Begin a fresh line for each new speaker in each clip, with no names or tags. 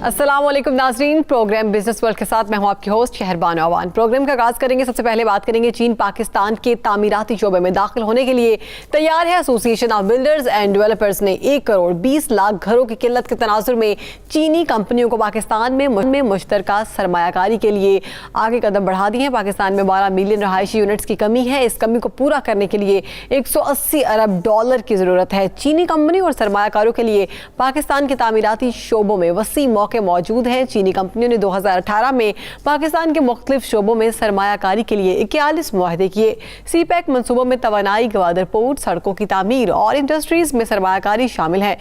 अस्सलाम वालेकुम नाजरीन, प्रोग्राम बिजनेस वर्ल्ड के साथ मैं हूं आपकी होस्ट शहरबान अवान। प्रोग्राम का आगाज करेंगे। सबसे पहले बात करेंगे चीन पाकिस्तान के तामीराती शोबे में दाखिल होने के लिए तैयार है। Association of builders and developers ने 1 करोड़ 20 लाख घरों की किल्लत के तनाजुर में चीनी कंपनियों को पाकिस्तान में मुश्तरका सरमायाकारी के लिए आगे कदम बढ़ा दिए हैं। पाकिस्तान में 12 मिलियन रहायशी यूनिट्स की कमी है। इस कमी को पूरा करने के लिए 180 अरब डॉलर की जरूरत है। चीनी कंपनी और सरमायाकारों के लिए पाकिस्तान के तामीराती शोबों में वसी मौके मौजूद हैं। चीनी कंपनियों ने 2018 में पाकिस्तान के मुख्तलिफ शोबों में सरमायाकारी के लिए 41 मुआहदे किए। सीपैक मंसूबों में तवानाई, गवादर पोर्ट, सड़कों की तामीर और इंडस्ट्रीज में सरमायाकारी शामिल है।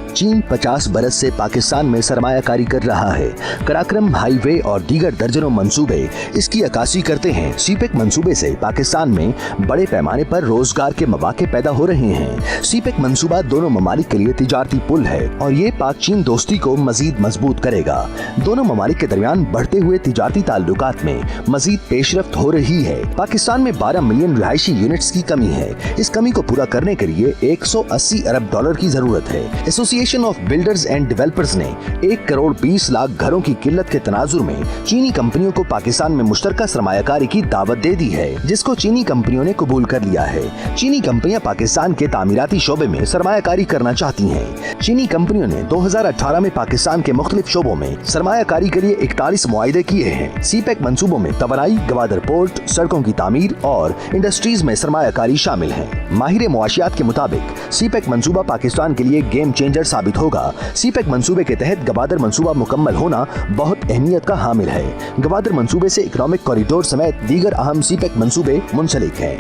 चीन 50 बरस से पाकिस्तान में सरमायाकारी कर रहा है। कराक्रम हाईवे और दीगर दर्जनों मंसूबे इसकी अक्कासी करते हैं। सीपेक मंसूबे से पाकिस्तान में बड़े पैमाने पर रोजगार के मौके पैदा हो रहे हैं। सीपेक मंसूबा दोनों ममालिक के लिए तिजारती पुल है और ये पाक चीन दोस्ती को मजीद मजबूत करेगा। दोनों ममालिक के दरमियान बढ़ते हुए तिजारती ताल्लुकात में मजीद पेशरफ्त हो रही है। पाकिस्तान में 12 मिलियन रिहायशी यूनिट्स की कमी है। इस कमी को पूरा करने के लिए 180 अरब डॉलर की जरूरत है। Association of builders and developers ने 1 करोड़ 20 लाख घरों की किल्लत के तनाजुर में चीनी कंपनियों को पाकिस्तान में मुश्तरका सरमायाकारी की दावत दे दी है, जिसको चीनी कंपनियों ने कबूल कर लिया है। चीनी कंपनियां पाकिस्तान के तामीराती शोबे में सरमायाकारी करना चाहती हैं। चीनी कंपनियों ने 2018 में पाकिस्तान के मुख्तलिफ शोबों में सरमायाकारी के लिए 41 मुआहदे किए हैं। सीपेक मंसूबों में तवानाई, गवादर पोर्ट, सड़कों की तामीर और इंडस्ट्रीज में सरमायाकारी शामिल है। माहिर मुआशियात के मुताबिक सीपेक मंसूबा पाकिस्तान के लिए गेम चेंजर साबित होगा। सीपेक मंसूबे के तहत गवादर मंसूबा मुकम्मल होना बहुत अहमियत का हामिल है। गवादर मंसूबे से इकोनॉमिक कॉरिडोर समेत दीगर अहम सीपेक मंसूबे मुंसलिक हैं।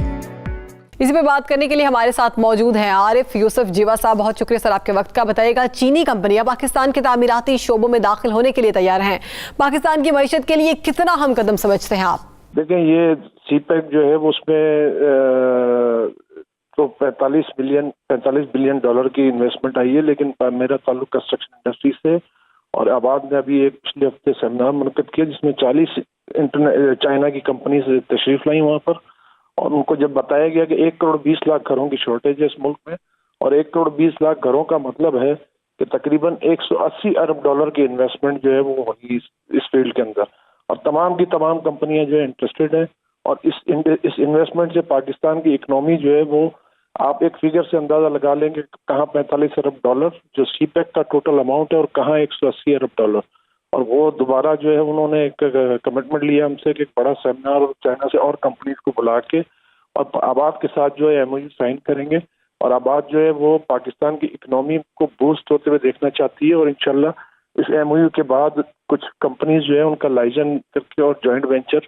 इसी पे बात करने के लिए हमारे साथ मौजूद हैं आरिफ यूसुफ जीवा साहब। बहुत शुक्रिया सर आपके वक्त का। बताइएगा, चीनी कंपनियां पाकिस्तान के तामीराती शोबों में दाखिल होने के लिए तैयार हैं। पाकिस्तान की मईशत के लिए कितना अहम कदम समझते हैं आप?
देखें, ये सीपेक जो है वो उसमें तो 45 बिलियन डॉलर की इन्वेस्टमेंट आई है, लेकिन मेरा ताल्लुक कंस्ट्रक्शन इंडस्ट्री से। और आबाद ने अभी एक पिछले हफ्ते सेमिनार मुनक़िद किया जिसमें 40 चाइना की कंपनी से तशरीफ लाई वहाँ पर, और उनको जब बताया गया कि 1 करोड़ 20 लाख घरों की शॉर्टेज है इस मुल्क में, और 1 करोड़ 20 लाख घरों का मतलब है कि तकरीबन 180 अरब डॉलर की इन्वेस्टमेंट जो है वो होगी इस फील्ड के अंदर, और तमाम की तमाम कंपनियां जो है इंटरेस्टेड है। और इस इन्वेस्टमेंट से पाकिस्तान की इकनॉमी जो है वो, आप एक फिगर से अंदाजा लगा लेंगे कहाँ 45 अरब डॉलर जो सीपेक का टोटल अमाउंट है और कहाँ 180 अरब डॉलर। और वो दोबारा जो है उन्होंने एक कमिटमेंट लिया हमसे कि एक बड़ा सेमिनार और चाइना से और कंपनीज को बुला के और आबाद के साथ जो है एमओयू साइन करेंगे। और आबाद जो है वो पाकिस्तान की इकनॉमी को बूस्ट होते हुए देखना चाहती है, और इंशाल्लाह इस एमओयू के बाद कुछ कंपनीज जो है उनका लाइसेंस करके और जॉइंट वेंचर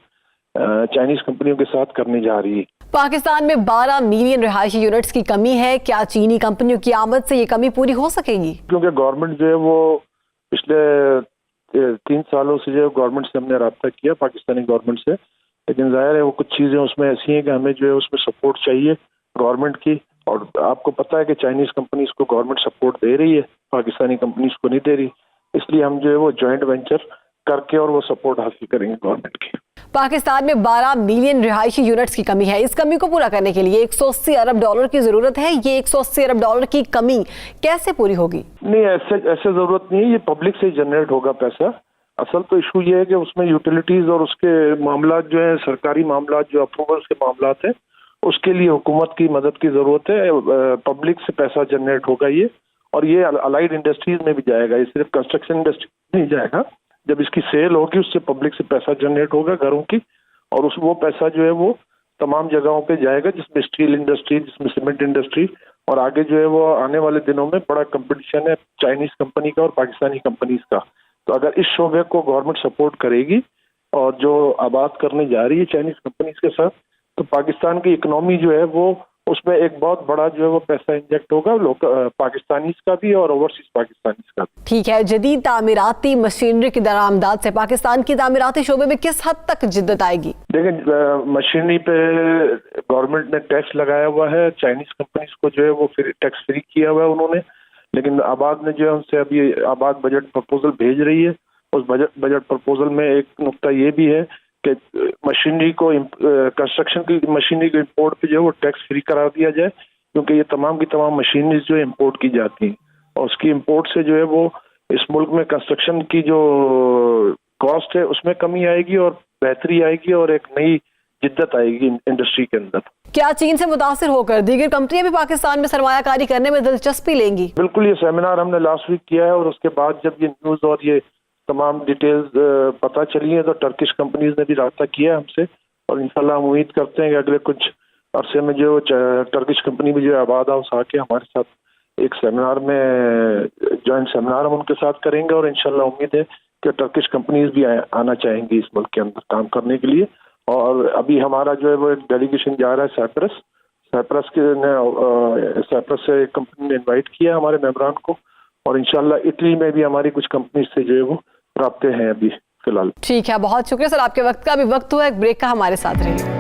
चाइनीज कंपनियों के साथ करने जा रही है।
पाकिस्तान में 12 मिलियन रिहायशी यूनिट्स की कमी है। क्या चीनी कंपनियों की आमद से ये कमी पूरी हो सकेगी?
क्योंकि गवर्नमेंट जो है वो पिछले 3 सालों से जो है गवर्नमेंट से हमने रब्ता किया, पाकिस्तानी गवर्नमेंट से, लेकिन जाहिर है वो कुछ चीज़ें उसमें ऐसी हैं कि हमें जो है उसमें सपोर्ट चाहिए गवर्नमेंट की। और आपको पता है कि चाइनीज कंपनीज को गवर्नमेंट सपोर्ट दे रही है, पाकिस्तानी कंपनीज को नहीं दे रही। इसलिए हम जो है वो जॉइंट वेंचर करके और वो सपोर्ट हासिल करेंगे गवर्नमेंट की।
पाकिस्तान में 12 मिलियन रिहायशी यूनिट्स की कमी है। इस कमी को पूरा करने के लिए 180 अरब डॉलर की जरूरत है। ये 180 अरब डॉलर की कमी कैसे पूरी होगी?
नहीं, ऐसे जरूरत नहीं है, ये पब्लिक से जनरेट होगा पैसा। असल तो इशू ये है कि उसमें यूटिलिटीज और उसके मामला जो है, सरकारी मामला जो अप्रूवल्स के मामला है, उसके लिए हुकूमत की मदद की जरूरत है। पब्लिक से पैसा जनरेट होगा ये, और ये अलाइड इंडस्ट्रीज में भी जाएगा, ये सिर्फ कंस्ट्रक्शन इंडस्ट्री नहीं जाएगा। जब इसकी सेल होगी उससे पब्लिक से पैसा जनरेट होगा घरों की, और वो पैसा जो है वो तमाम जगहों पे जाएगा, जिसमें स्टील इंडस्ट्री, जिसमें सीमेंट इंडस्ट्री, और आगे जो है वो आने वाले दिनों में बड़ा कंपटीशन है चाइनीज कंपनी का और पाकिस्तानी कंपनीज का। तो अगर इस शोबे को गवर्नमेंट सपोर्ट करेगी और जो आबाद करने जा रही है चाइनीज कंपनीज के साथ, तो पाकिस्तान की इकनॉमी जो है वो, उसमें एक बहुत बड़ा जो है वो पैसा इंजेक्ट होगा, पाकिस्तानीज का भी और ओवरसीज पाकिस्तानीज का भी।
ठीक है, जदीद तामीराती मशीनरी की दरामदाद से पाकिस्तान की तामीराती शोबे में किस हद तक जिद्दत आएगी?
देखें, मशीनरी पे गवर्नमेंट ने टैक्स लगाया हुआ है, चाइनीज कंपनीज को जो है वो फिर टैक्स फ्री किया हुआ है उन्होंने, लेकिन आबाद ने जो है उनसे अभी आबाद बजट प्रपोजल भेज रही है। उस बजट प्रपोजल में एक नुकता ये भी है कि मशीनरी को, कंस्ट्रक्शन की मशीनरी को इम्पोर्ट पे जो है वो टैक्स फ्री करा दिया जाए, क्योंकि ये तमाम की तमाम मशीनरी जो इम्पोर्ट की जाती हैं, और उसकी इम्पोर्ट से जो है वो इस मुल्क में कंस्ट्रक्शन की जो कॉस्ट है उसमें कमी आएगी और बेहतरी आएगी और एक नई जिद्दत आएगी इंडस्ट्री के अंदर।
क्या चीन से मुतासिर होकर दीगर कंपनियां भी पाकिस्तान में सरमायाकारी करने में दिलचस्पी लेंगी?
बिल्कुल, ये सेमिनार हमने लास्ट वीक किया है और उसके बाद जब ये न्यूज़ और ये तमाम डिटेल्स पता चली हैं तो टर्किश कंपनीज ने भी रब्ता किया है हमसे और इंशाल्लाह हम उम्मीद करते हैं कि अगले कुछ अरसे में जो टर्किश कंपनी भी जो आबाद हाउस आके हमारे साथ एक सेमिनार में जॉइंट सेमिनार हम उनके साथ करेंगे और इंशाल्लाह उम्मीद है कि टर्किश कंपनीज भी आना चाहेंगी इस मुल्क के अंदर काम करने के लिए। और अभी हमारा जो है वो एक डेलीगेशन जा रहा है साइप्रस से एक कंपनी ने इन्वाइट किया हमारे मेंबरान को और इंशाल्लाह इटली में भी हमारी कुछ कंपनी से जो है वो राब्ते हैं अभी फिलहाल।
ठीक है, बहुत शुक्रिया सर आपके वक्त का। अभी वक्त हुआ एक ब्रेक का, हमारे साथ रहिए।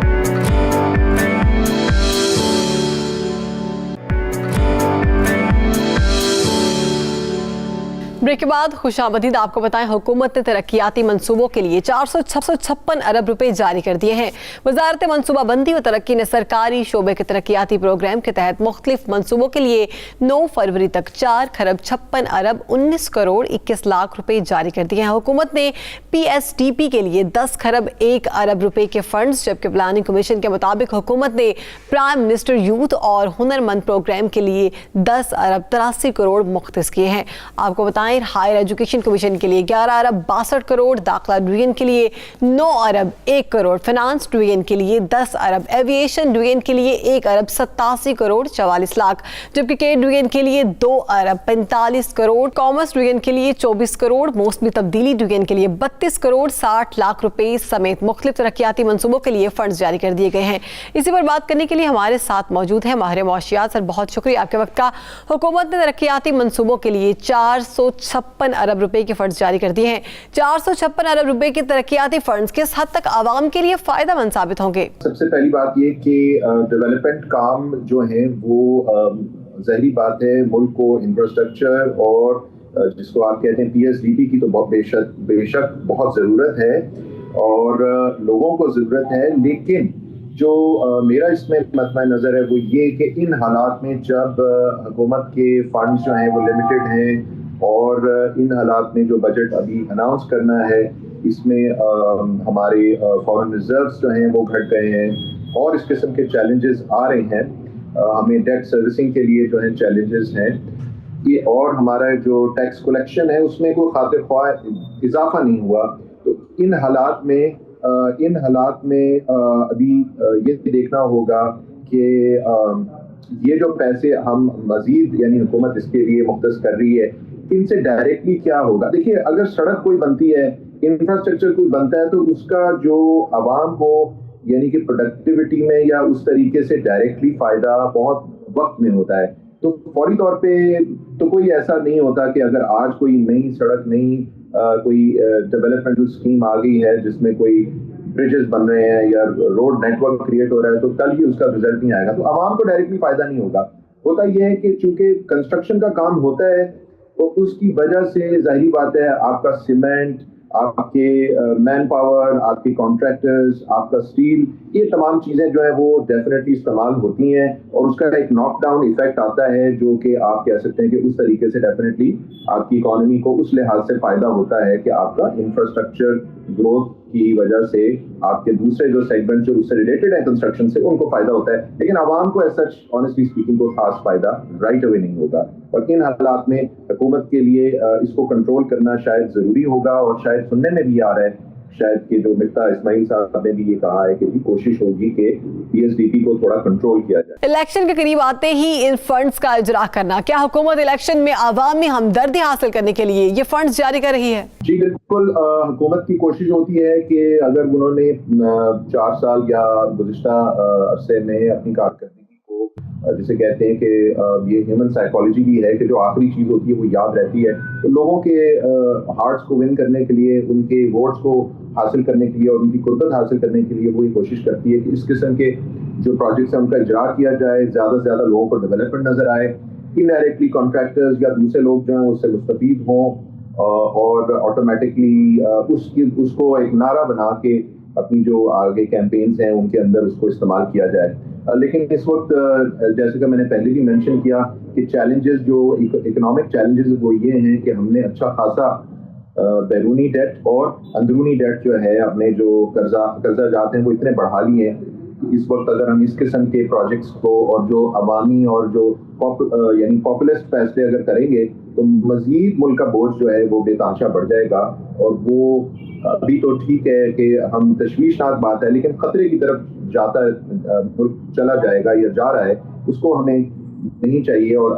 ब्रेक के बाद खुशामदीद आपको बताएं, हुकूमत ने तरक्याती मंसूबों के लिए 456 अरब रुपए जारी कर दिए हैं। वजारत मनसूबाबंदी व तरक्की ने सरकारी शोबे के तरक्याती प्रोग्राम के तहत मुख्तलिफ मंसूबों के लिए 9 फरवरी तक 4 खरब 56 अरब 19 करोड़ 21 लाख रुपए जारी कर दिए हैं। हुकूमत ने PSDP के लिए 10 खरब 1 अरब रुपए के फंड्स, जबकि प्लानिंग कमीशन के मुताबिक हुकूमत ने प्राइम मिनिस्टर यूथ और हुनरमंद प्रोग्राम के लिए 10 अरब 83 करोड़ मुख्तस किए हैं। आपको बताएं, हायर एजुकेशन कमीशन के लिए 11 अरब 62 करोड़, दाखिला डिवीजन के लिए 9 अरब 1 करोड़, फाइनेंस डिवीजन के लिए 10 अरब, एविएशन डिवीजन के लिए 1 अरब 87 करोड़ 44 लाख, जबकि के डिवीजन के लिए 2 अरब 45 करोड़, कॉमर्स डिवीजन के लिए 24 करोड़, मौसमी तब्दीली डिवीजन के लिए 32 करोड़ 60 लाख रुपए समेत मुख्तलिफ तरक्याती मंसूबों के लिए फंड्स जारी कर दिए गए हैं। इसी पर बात करने के लिए हमारे साथ मौजूद है माहिर मुआशियात। सर बहुत शुक्रिया आपके वक्त का। हुकूमत ने तरक्याती मंसूबों के लिए 456 अरब रुपए के फंड्स जारी कर दिए हैं। 456 अरब रुपए के तरक्याती फंड्स किस हद तक आवाम के लिए फायदा मंद साबित होंगे?
सबसे पहली बात ये कि डेवलपमेंट काम जो है वो ज़ाहिरी बात है मुल्क को इंफ्रास्ट्रक्चर और जिसको आप कहते हैं PSDP की तो बहुत बेशक बहुत ज़रूरत है और लोगों को ज़रूरत है, लेकिन जो मेरा इसमें मसला नज़र है वो ये कि इन हालात में जब हुकूमत के फंड्स जो हैं वो लिमिटेड हैं और इन हालात में जो बजट अभी अनाउंस करना है इसमें हमारे फॉरेन रिजर्व्स जो हैं वो घट गए हैं और इस किस्म के चैलेंजेस आ रहे हैं। हमें डेट सर्विसिंग के लिए जो है चैलेंजेस हैं ये, और हमारा जो टैक्स कलेक्शन है उसमें कोई खातिर ख्वाह इजाफा नहीं हुआ। तो इन हालात में अभी ये देखना होगा कि ये जो पैसे हम मजीद यानी हुकूमत इसके लिए मुख्तस कर रही है इनसे डायरेक्टली क्या होगा। देखिए, अगर सड़क कोई बनती है, इंफ्रास्ट्रक्चर कोई बनता है तो उसका जो आवाम को यानी कि प्रोडक्टिविटी में या उस तरीके से डायरेक्टली फ़ायदा बहुत वक्त में होता है। तो फौरी तौर पे तो कोई ऐसा नहीं होता कि अगर आज कोई नई सड़क नई कोई डेवलपमेंटल स्कीम आ गई है जिसमें कोई ब्रिजेस बन रहे हैं या रोड नेटवर्क क्रिएट हो रहा है तो कल ही उसका रिजल्ट नहीं आएगा, तो आवाम को डायरेक्टली फ़ायदा नहीं होगा। होता यह है कि चूँकि कंस्ट्रक्शन का काम होता है तो उसकी वजह से जाहिर बात है आपका सीमेंट, आपके मैन पावर, आपके कॉन्ट्रैक्टर्स, आपका स्टील, ये तमाम चीज़ें जो है वो डेफिनेटली इस्तेमाल होती हैं और उसका एक नॉक डाउन इफेक्ट आता है जो कि आप कह सकते हैं कि उस तरीके से डेफिनेटली आपकी इकोनॉमी को उस लिहाज से फ़ायदा होता है कि आपका इंफ्रास्ट्रक्चर ग्रोथ की वजह से आपके दूसरे जो सेगमेंट जो उससे रिलेटेड है कंस्ट्रक्शन से उनको फ़ायदा होता है, लेकिन आवाम को एज सच ऑनेस्टली स्पीकिंग को खास फ़ायदा राइट अवे नहीं होगा। और इन हालात में हुकूमत के लिए इसको कंट्रोल करना शायद ज़रूरी होगा और शायद सुनने में भी आ रहा है, शायद कि जो मिफ्ता इस्माइल साहब ने भी ये कहा है कि कोशिश होगी कि PSDP को थोड़ा कंट्रोल किया जाए।
इलेक्शन के करीब आते ही इन फंड्स का इजरा करना, क्या हुकूमत इलेक्शन में आवामी हमदर्दी हासिल करने के लिए ये फंड्स जारी कर रही है?
जी बिल्कुल, हुकूमत की कोशिश होती है कि अगर उन्होंने 4 साल या गुज़िश्ता अरसे में अपनी कारकर्दगी को जिसे कहते हैं कि ये ह्यूमन साइकोलॉजी भी है कि जो आखिरी चीज़ होती है वो याद रहती है, तो लोगों के हार्ट्स को विन करने के लिए, उनके वोट्स को हासिल करने के लिए और उनकी कुर्बत हासिल करने के लिए वो ये कोशिश करती है कि इस किस्म के जो प्रोजेक्ट्स हैं उनका इजरा किया जाए, ज़्यादा से ज़्यादा लोगों को डेवलपमेंट नज़र आए, इनडायरेक्टली कॉन्ट्रैक्टर्स या दूसरे लोग जो हैं उससे मुस्तफीद हों और ऑटोमेटिकली उसको एक नारा बना के अपनी जो आगे कैंपेन्स हैं उनके अंदर उसको इस्तेमाल किया जाए। لیکن اس وقت جیسے کہ میں نے پہلے بھی مینشن کیا کہ چیلنجز جو اکنامک چیلنجز وہ یہ ہیں کہ ہم نے اچھا خاصا بیرونی ڈیٹ اور اندرونی ڈیٹ جو ہے اپنے جو قرضہ جات ہیں وہ اتنے بڑھا لیے ہیں. اس وقت اگر ہم اس قسم کے پروجیکٹس کو اور جو عوامی اور جو یعنی پاپولسٹ فیصلے اگر کریں گے تو مزید ملک کا بوجھ جو ہے وہ بے تحاشا بڑھ جائے گا. اور وہ ابھی تو ٹھیک ہے کہ ہم تشویشناک بات ہے لیکن خطرے کی طرف ملک چلا جائے گا یا جا رہا ہے, اس کو ہمیں نہیں چاہیے اور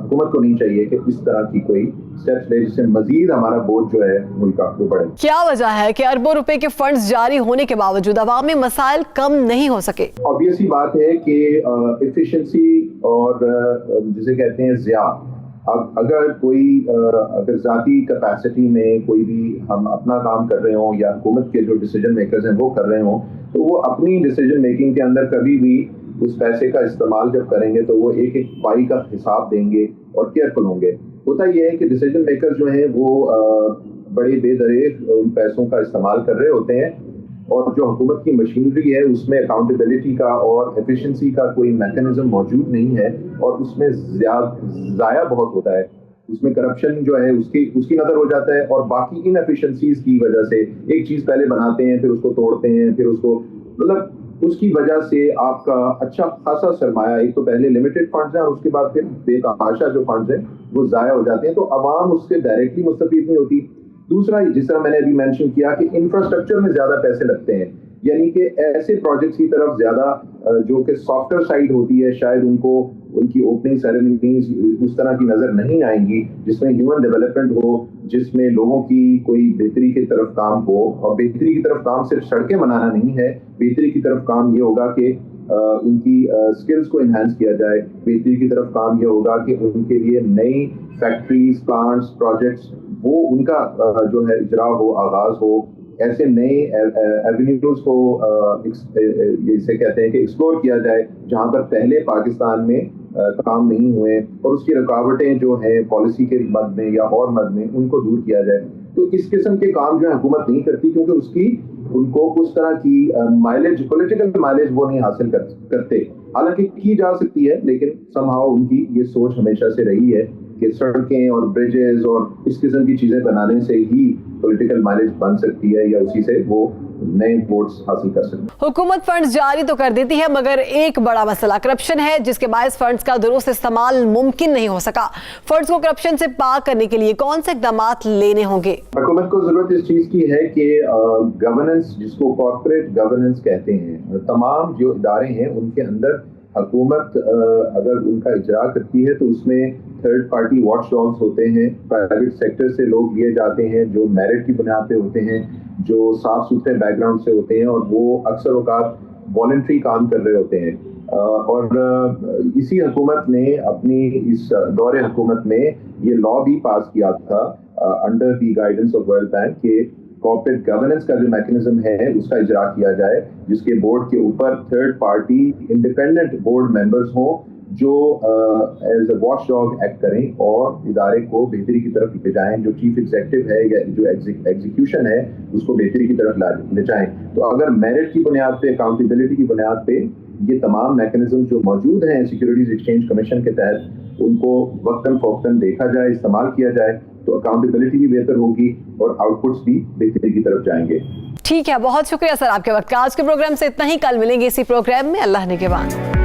حکومت کو نہیں چاہیے کہ اس طرح کی کوئی اسٹیپس لے جس سے مزید ہمارا بوجھ جو ہے ملک کا وہ بڑھے.
کیا وجہ ہے کہ اربوں روپے کے فنڈز جاری ہونے کے باوجود عوامی مسائل کم نہیں ہو سکے؟
obviously بات ہے کہ ایفیشنسی اور جسے کہتے ہیں ضیاع, اگر کوئی اگر ذاتی کیپیسٹی میں کوئی بھی ہم اپنا کام کر رہے ہوں یا حکومت کے جو ڈیسیجن میکرز ہیں وہ کر رہے ہوں تو وہ اپنی ڈیسیجن میکنگ کے اندر کبھی بھی اس پیسے کا استعمال جب کریں گے تو وہ ایک ایک پائی کا حساب دیں گے اور کیئرفل ہوں گے. ہوتا یہ ہے کہ ڈیسیجن میکر جو ہیں وہ بڑے بے دریغ ان پیسوں کا استعمال کر رہے ہوتے ہیں اور جو حکومت کی مشینری ہے اس میں اکاؤنٹیبلٹی کا اور ایفیشنسی کا کوئی میکانزم موجود نہیں ہے اور اس میں ضائع بہت ہوتا ہے. اس میں کرپشن جو ہے اس کی نظر ہو جاتا ہے اور باقی ان ایفیشنسیز کی وجہ سے ایک چیز پہلے بناتے ہیں پھر اس کو توڑتے ہیں پھر اس کو مطلب اس کی وجہ سے آپ کا اچھا خاصا سرمایہ ایک تو پہلے لمیٹڈ فنڈز ہیں اور اس کے بعد پھر بے تحاشا جو فنڈز ہیں وہ ضائع ہو جاتے ہیں تو عوام اس سے ڈائریکٹلی مستفید نہیں ہوتی. دوسرا جس طرح میں نے ابھی مینشن کیا کہ انفراسٹرکچر میں زیادہ پیسے لگتے ہیں, یعنی کہ ایسے پروجیکٹس کی طرف زیادہ جو کہ سافٹ ویئر سائڈ ہوتی ہے شاید ان کی اوپننگ سیریمنیز اس طرح کی نظر نہیں آئیں گی جس میں ہیومن ڈیولپمنٹ ہو, جس میں لوگوں کی کوئی بہتری کی طرف کام ہو. اور بہتری کی طرف کام صرف سڑکیں بنانا نہیں ہے, بہتری کی طرف کام یہ ہوگا کہ ان کی سکلز کو انہینس کیا جائے. بہتری کی طرف کام یہ ہوگا کہ ان کے لیے نئی فیکٹریز پلانٹس پروجیکٹس وہ ان کا جو ہے اجرا ہو آغاز ہو. ایسے نئے ایونیوز کو جسے کہتے ہیں کہ ایکسپلور کیا جائے جہاں پر پہلے پاکستان میں کام نہیں ہوئے اور اس کی رکاوٹیں جو ہیں پالیسی کے مد میں یا اور مد میں ان کو دور کیا جائے. تو اس قسم کے کام جو ہے حکومت نہیں کرتی کیونکہ ان کو اس طرح کی مائلیج پولیٹیکل مائلیج وہ نہیں حاصل کرتے. حالانکہ کی جا سکتی ہے لیکن سم ہاؤ ان کی یہ سوچ ہمیشہ سے رہی ہے کہ سڑکیں اور بریجز اور اس قسم کی چیزیں بنانے سے ہی پولیٹیکل مائلیج بن سکتی ہے یا اسی سے وہ نئے ووٹس حاصل کر سکتے ہیں.
حکومت فنڈز جاری تو کر دیتی ہے مگر ایک بڑا مسئلہ کرپشن ہے جس کے باعث فنڈز کا درست استعمال ممکن نہیں ہو سکا. فنڈز کو کرپشن سے پاک کرنے کے لیے کون سے اقدامات لینے ہوں گے؟
حکومت کو ضرورت اس چیز کی ہے کہ گورننس جس کو کارپوریٹ گورننس کہتے ہیں, تمام جو ادارے ہیں ان کے اندر حکومت اگر ان کا اجرا کرتی ہے تو اس میں تھرڈ پارٹی واچ ڈاگز ہوتے ہیں, پرائیویٹ سیکٹر سے لوگ لیے جاتے ہیں جو میرٹ کی بنیاد پہ ہوتے ہیں, جو صاف ستھرے بیک گراؤنڈ سے ہوتے ہیں اور وہ اکثر اوقات والنٹری کام کر رہے ہوتے ہیں. اور اسی حکومت نے اپنی اس دور حکومت میں یہ لا بھی پاس کیا تھا under the guidance of world bank کہ کارپوریٹ گورننس کا جو میکنزم ہے اس کا اجرا کیا جائے جس کے بورڈ کے اوپر third party independent board members ہوں جو as a watch dog act کریں اور ادارے کو بہتری کی طرف لے جائیں. جو چیف ایگزیکٹو ہے یا جو ایگزیکیوشن ہے اس کو بہتری کی طرف لے جائیں. تو اگر میرٹ کی بنیاد پہ اکاؤنٹیبلٹی کی بنیاد پہ یہ تمام میکنزم جو موجود ہیں سیکیورٹیز ایکسچینج کمیشن کے تحت ان کو وقتاً فوقتاً دیکھا جائے, استعمال کیا جائے تو اکاؤنٹیبلٹی بھی بہتر ہوگی اور آؤٹ پٹس بھی بہتری کی طرف جائیں گے.
ٹھیک ہے, بہت شکریہ سر آپ کے وقت کا. آج کے پروگرام سے اتنا ہی, کل ملیں گے اسی پروگرام میں. اللہ نگہبان.